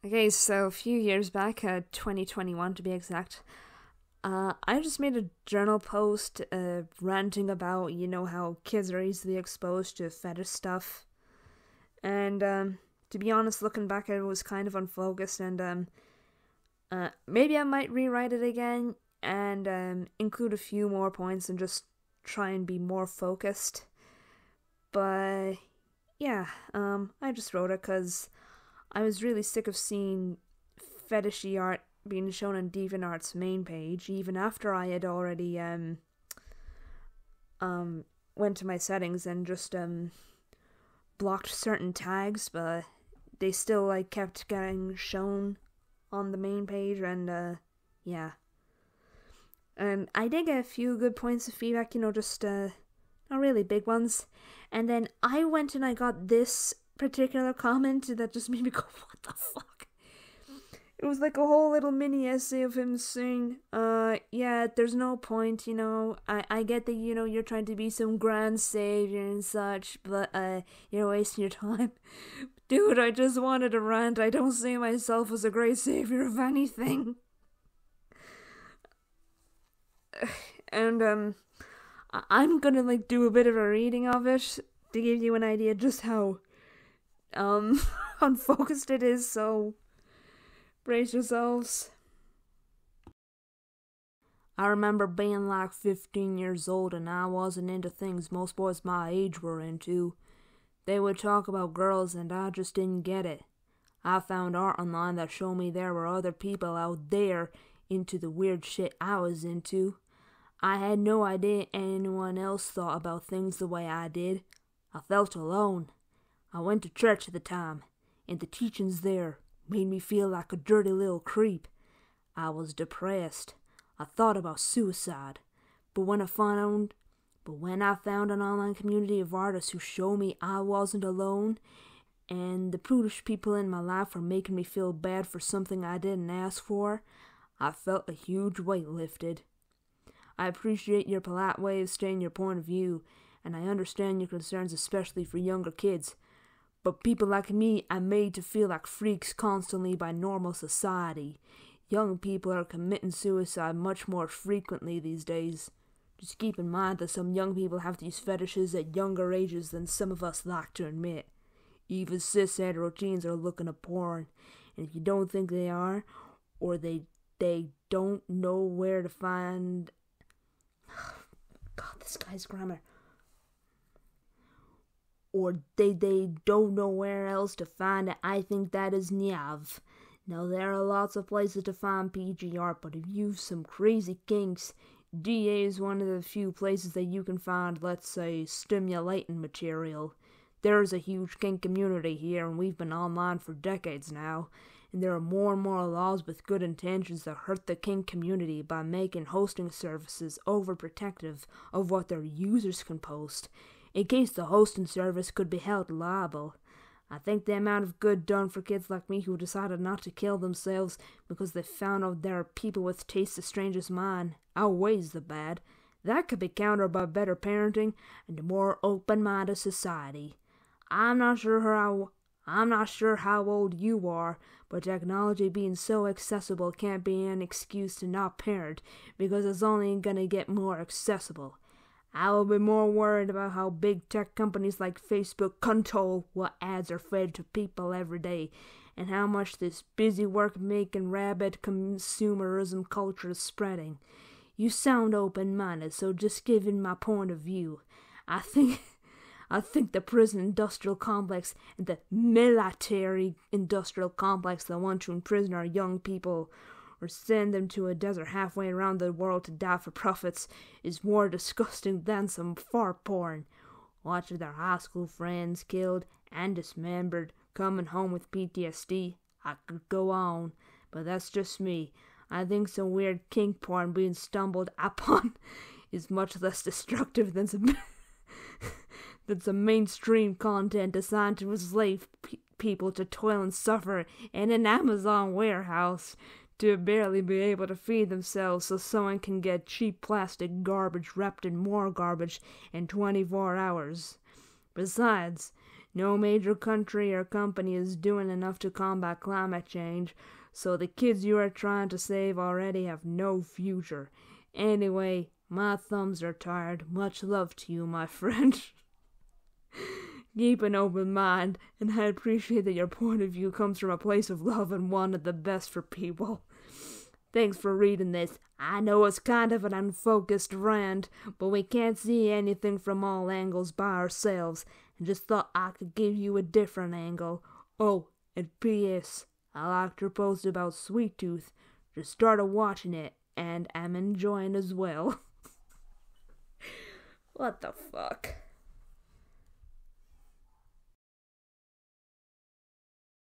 Okay, so a few years back, 2021 to be exact, I just made a journal post ranting about, how kids are easily exposed to fetish stuff. And to be honest, looking back, it was kind of unfocused, and maybe I might rewrite it again and include a few more points and just try and be more focused. But yeah, I just wrote it because I was really sick of seeing fetishy art being shown on DeviantArt's main page, even after I had already went to my settings and just blocked certain tags, but they still kept getting shown on the main page, and yeah. And I did get a few good points of feedback, just not really big ones. And then I went and I got this particular comment that just made me go, what the fuck? It was like a whole little mini essay of him saying, yeah, there's no point, I get that, you're trying to be some grand savior and such, but, you're wasting your time. Dude, I just wanted a rant. I don't see myself as a great savior of anything. And, I'm gonna, do a bit of a reading of it to give you an idea just how, unfocused it is, so brace yourselves. I remember being 15 years old and I wasn't into things most boys my age were into. They would talk about girls and I just didn't get it. I found art online that showed me there were other people out there into the weird shit I was into. I had no idea anyone else thought about things the way I did. I felt alone. I went to church at the time, and the teachings there made me feel like a dirty little creep. I was depressed. I thought about suicide. But when I found an online community of artists who showed me I wasn't alone, and the prudish people in my life were making me feel bad for something I didn't ask for, I felt a huge weight lifted. I appreciate your polite way of stating your point of view, and I understand your concerns, especially for younger kids. But people like me are made to feel like freaks constantly by normal society. Young people are committing suicide much more frequently these days. Just keep in mind that some young people have these fetishes at younger ages than some of us like to admit. Even cis hetero teens are looking at porn, and if you don't think they are, or they don't know where to find... God, this guy's grammar. Or they don't know where else to find it, I think that is Nyav. Now, there are lots of places to find PG art, but if you've some crazy kinks, DA is one of the few places that you can find, let's say, stimulating material. There is a huge kink community here, and we've been online for decades now, and there are more and more laws with good intentions that hurt the kink community by making hosting services overprotective of what their users can post, in case the hosting service could be held liable. I think the amount of good done for kids like me who decided not to kill themselves because they found out there are people with tastes as strange as mine outweighs the bad. That could be countered by better parenting and a more open-minded society. I'm not sure how old you are, but technology being so accessible can't be an excuse to not parent, because it's only gonna get more accessible. I will be more worried about how big tech companies like Facebook control what ads are fed to people every day, and how much this busy work-making rabid consumerism culture is spreading. You sound open-minded, so just giving my point of view. I think the prison industrial complex and the military industrial complex that want to imprison our young people or send them to a desert halfway around the world to die for profits is more disgusting than some fart porn. Watching their high school friends killed and dismembered, coming home with PTSD. I could go on, but that's just me. I think some weird kink porn being stumbled upon is much less destructive than some mainstream content designed to enslave people to toil and suffer in an Amazon warehouse to barely be able to feed themselves so someone can get cheap plastic garbage wrapped in more garbage in 24 hours. Besides, No major country or company is doing enough to combat climate change, so the kids you are trying to save already have no future. Anyway, my thumbs are tired. Much love to you, my friend. Keep an open mind, and I appreciate that your point of view comes from a place of love and wanting the best for people. Thanks for reading this. I know it's kind of an unfocused rant, but we can't see anything from all angles by ourselves, and just thought I could give you a different angle. Oh, and P.S. I liked your post about Sweet Tooth. Just started watching it, and I'm enjoying as well. What the fuck?